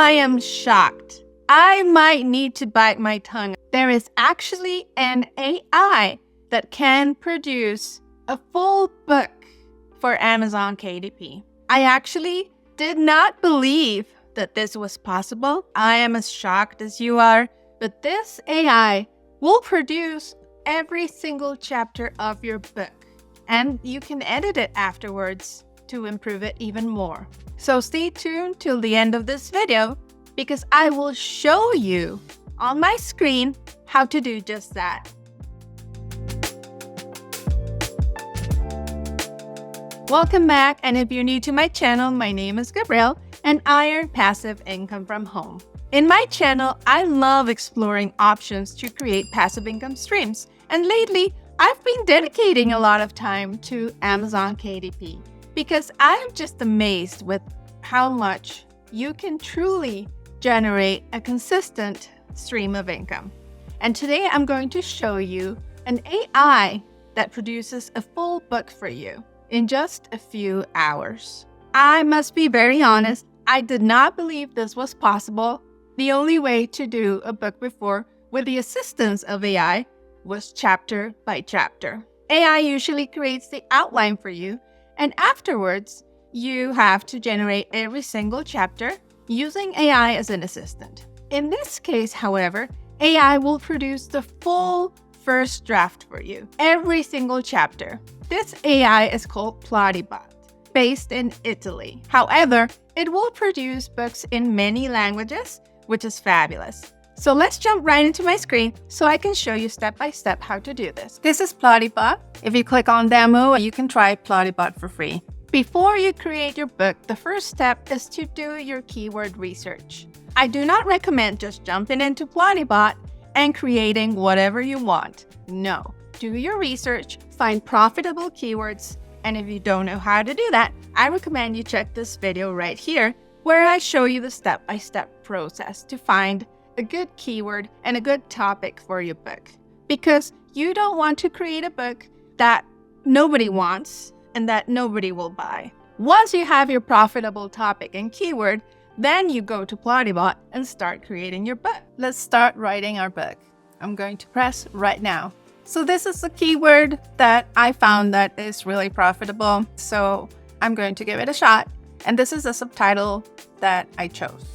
I am shocked. I might need to bite my tongue. There is actually an AI that can produce a full book for Amazon KDP. I actually did not believe that this was possible. I am as shocked as you are, but this AI will produce every single chapter of your book, and you can edit it afterwards to improve it even more. So stay tuned till the end of this video because I will show you on my screen how to do just that. Welcome back, and if you're new to my channel, my name is Gabrielle and I earn passive income from home. In my channel, I love exploring options to create passive income streams, and lately I've been dedicating a lot of time to Amazon KDP because I'm just amazed with how much you can truly generate a consistent stream of income. And today I'm going to show you an AI that produces a full book for you in just a few hours. I must be very honest, I did not believe this was possible. The only way to do a book before with the assistance of AI was chapter by chapter. AI usually creates the outline for you, and afterwards, you have to generate every single chapter using AI as an assistant. In this case, however, AI will produce the full first draft for you, every single chapter. This AI is called Plottybot, based in Italy. However, it will produce books in many languages, which is fabulous. So let's jump right into my screen so I can show you step by step how to do this. This is Plottybot. If you click on demo, you can try Plottybot for free. Before you create your book, the first step is to do your keyword research. I do not recommend just jumping into Plottybot and creating whatever you want. No, do your research, find profitable keywords, and if you don't know how to do that, I recommend you check this video right here where I show you the step-by-step process to find a good keyword and a good topic for your book. Because you don't want to create a book that nobody wants and that nobody will buy. Once you have your profitable topic and keyword, then you go to Plottybot and start creating your book. Let's start writing our book. I'm going to press right now. So this is the keyword that I found that is really profitable. So I'm going to give it a shot. And this is a subtitle that I chose,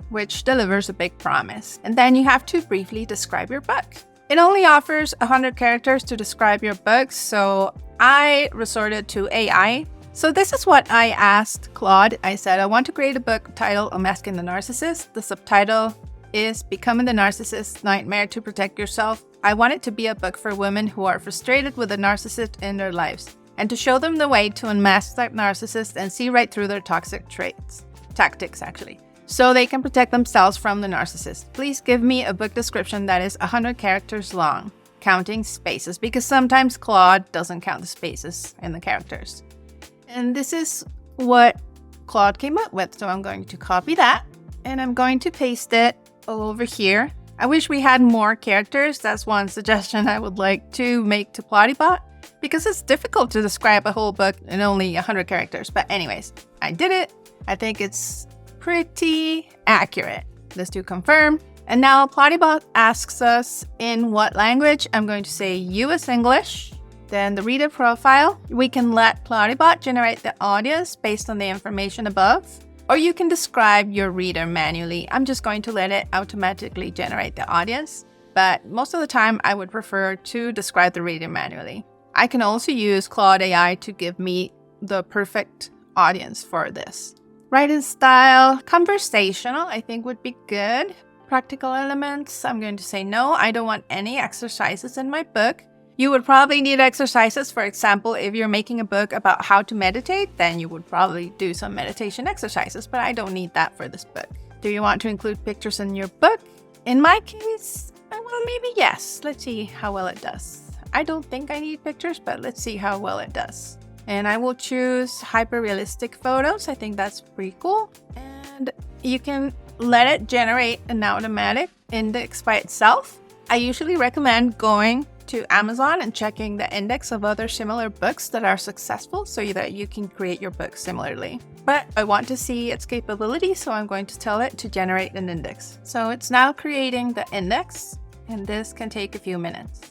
which delivers a big promise. And then you have to briefly describe your book. It only offers 100 characters to describe your book, so I resorted to AI. So this is what I asked Claude. I said, I want to create a book titled Unmasking the Narcissist. The subtitle is Becoming the Narcissist's Nightmare to Protect Yourself. I want it to be a book for women who are frustrated with a narcissist in their lives and to show them the way to unmask that narcissist and see right through their toxic tactics, so they can protect themselves from the narcissist. Please give me a book description that is 100 characters long, counting spaces, because sometimes Claude doesn't count the spaces in the characters. And this is what Claude came up with. So I'm going to copy that and I'm going to paste it over here. I wish we had more characters. That's one suggestion I would like to make to Plottybot, because it's difficult to describe a whole book in only 100 characters. But anyways, I did it. I think it's pretty accurate. Let's do confirm. And now Plottybot asks us in what language. I'm going to say US English. Then the reader profile. We can let Plottybot generate the audience based on the information above, or you can describe your reader manually. I'm just going to let it automatically generate the audience, but most of the time I would prefer to describe the reader manually. I can also use Claude AI to give me the perfect audience for this. Writing style, conversational, I think would be good. Practical elements, I'm going to say no. I don't want any exercises in my book. You would probably need exercises. For example, if you're making a book about how to meditate, then you would probably do some meditation exercises, but I don't need that for this book. Do you want to include pictures in your book? In my case, well, maybe yes. Let's see how well it does. I don't think I need pictures, but let's see how well it does. And I will choose hyper-realistic photos. I think that's pretty cool. And you can let it generate an automatic index by itself. I usually recommend going to Amazon and checking the index of other similar books that are successful so that you can create your book similarly. But I want to see its capability, so I'm going to tell it to generate an index. So it's now creating the index, and this can take a few minutes.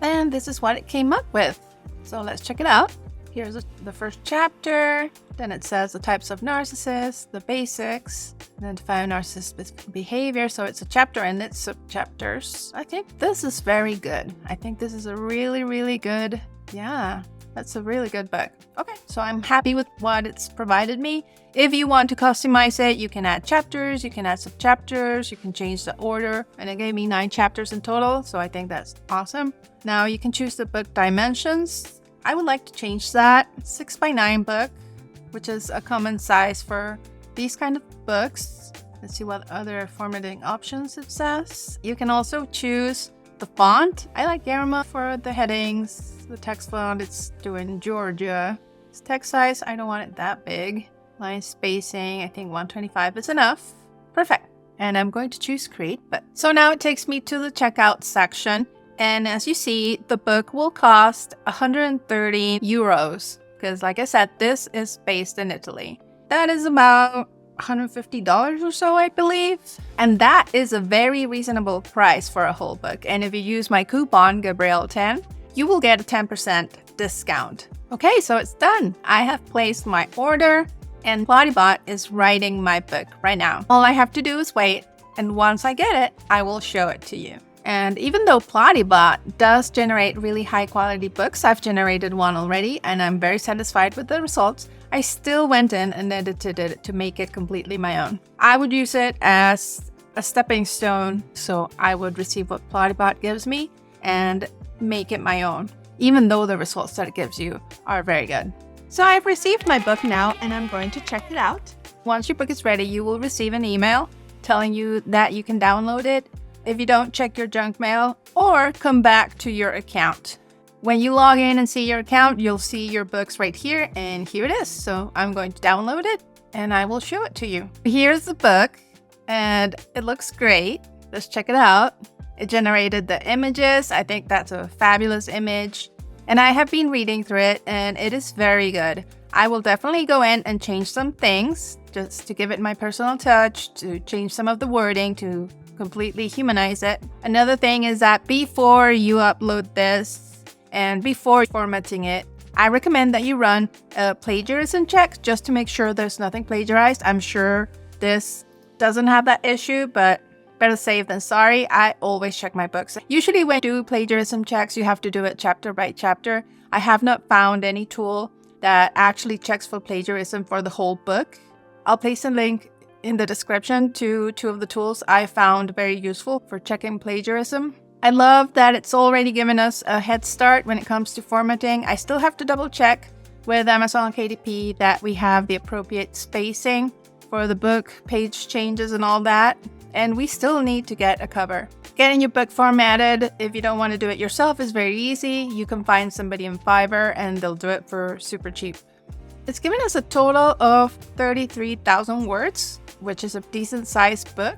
And this is what it came up with. So let's check it out. Here's the first chapter. Then it says the types of narcissists, the basics, then define narcissistic behavior. So it's a chapter and its sub-chapters. I think this is very good. I think this is a really, really good, that's a really good book. Okay, so I'm happy with what it's provided me. If you want to customize it, you can add chapters, you can add sub-chapters, you can change the order. And it gave me 9 chapters in total, so I think that's awesome. Now you can choose the book dimensions. I would like to change that. 6x9 book, which is a common size for these kind of books. Let's see what other formatting options it says. You can also choose the font. I like Gabrielle for the headings. The text font, it's doing Georgia. It's text size, I don't want it that big. Line spacing, I think 125 is enough. Perfect. And I'm going to choose create book. So now it takes me to the checkout section. And as you see, the book will cost 130 euros. Because like I said, this is based in Italy. That is about $150 or so, I believe. And that is a very reasonable price for a whole book. And if you use my coupon, Gabrielle10, you will get a 10% discount. Okay, so it's done. I have placed my order and Plottybot is writing my book right now. All I have to do is wait. And once I get it, I will show it to you. And even though Plottybot does generate really high quality books, I've generated one already and I'm very satisfied with the results, I still went in and edited it to make it completely my own. I would use it as a stepping stone, so I would receive what Plottybot gives me and make it my own, even though the results that it gives you are very good. So I've received my book now and I'm going to check it out. Once your book is ready, you will receive an email telling you that you can download it. If you don't, check your junk mail or come back to your account. When you log in and see your account, you'll see your books right here, and here it is. So I'm going to download it and I will show it to you. Here's the book and it looks great. Let's check it out. It generated the images. I think that's a fabulous image. And I have been reading through it and it is very good. I will definitely go in and change some things just to give it my personal touch, to change some of the wording, to completely humanize it. Another thing is that before you upload this and before formatting it, I recommend that you run a plagiarism check just to make sure there's nothing plagiarized. I'm sure this doesn't have that issue, but better safe than sorry. I always check my books. Usually when you do plagiarism checks, you have to do it chapter by chapter. I have not found any tool that actually checks for plagiarism for the whole book. I'll place a link in the description to 2 of the tools I found very useful for checking plagiarism. I love that it's already given us a head start when it comes to formatting. I still have to double check with Amazon KDP that we have the appropriate spacing for the book, page changes and all that. And we still need to get a cover. Getting your book formatted, if you don't want to do it yourself, is very easy. You can find somebody in Fiverr and they'll do it for super cheap. It's given us a total of 33,000 words, which is a decent sized book.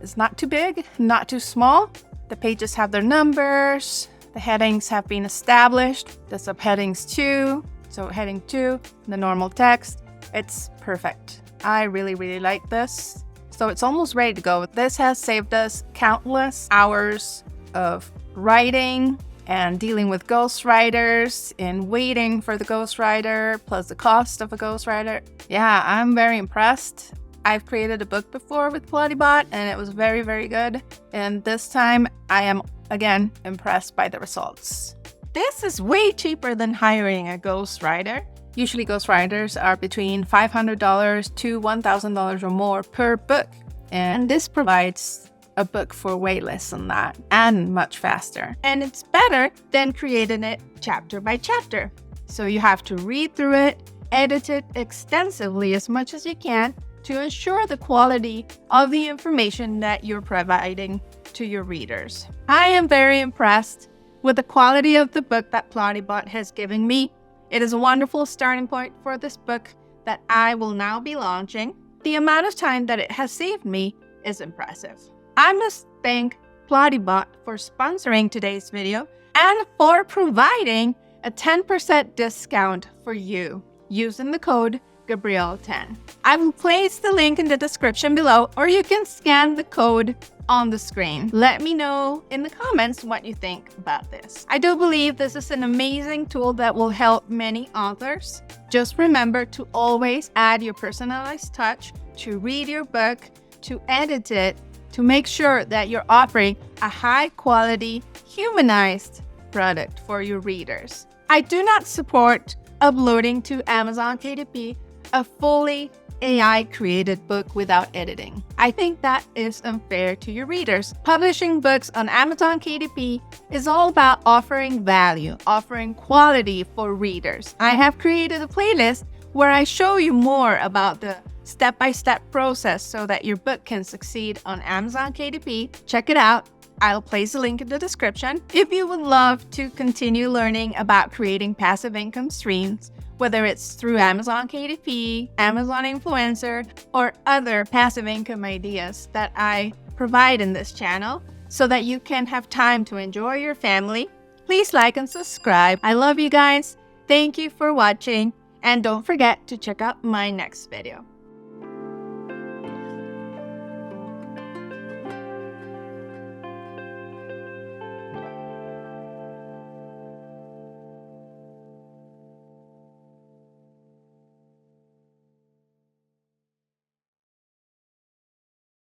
It's not too big, not too small. The pages have their numbers. The headings have been established. The subheadings too. So heading 2, the normal text. It's perfect. I really, really like this. So it's almost ready to go. This has saved us countless hours of writing and dealing with ghostwriters and waiting for the ghostwriter, plus the cost of a ghostwriter. Yeah, I'm very impressed. I've created a book before with Plottybot and it was very, very good. And this time I am, again, impressed by the results. This is way cheaper than hiring a ghostwriter. Usually ghostwriters are between $500 to $1,000 or more per book. And this provides a book for way less than that and much faster. And it's better than creating it chapter by chapter. So you have to read through it, edit it extensively as much as you can to ensure the quality of the information that you're providing to your readers. I am very impressed with the quality of the book that Plottybot has given me. It is a wonderful starting point for this book that I will now be launching. The amount of time that it has saved me is impressive. I must thank Plottybot for sponsoring today's video and for providing a 10% discount for you using the code Gabrielle10. I will place the link in the description below, or you can scan the code on the screen. Let me know in the comments what you think about this. I do believe this is an amazing tool that will help many authors. Just remember to always add your personalized touch, to read your book, to edit it, to make sure that you're offering a high quality, humanized product for your readers. I do not support uploading to Amazon KDP a fully AI created book without editing. I think that is unfair to your readers. Publishing books on Amazon KDP is all about offering value, offering quality for readers. I have created a playlist where I show you more about the step-by-step process so that your book can succeed on Amazon KDP. Check it out. I'll place a link in the description. If you would love to continue learning about creating passive income streams, whether it's through Amazon KDP, Amazon Influencer, or other passive income ideas that I provide in this channel so that you can have time to enjoy your family, please like and subscribe. I love you guys. Thank you for watching, and don't forget to check out my next video.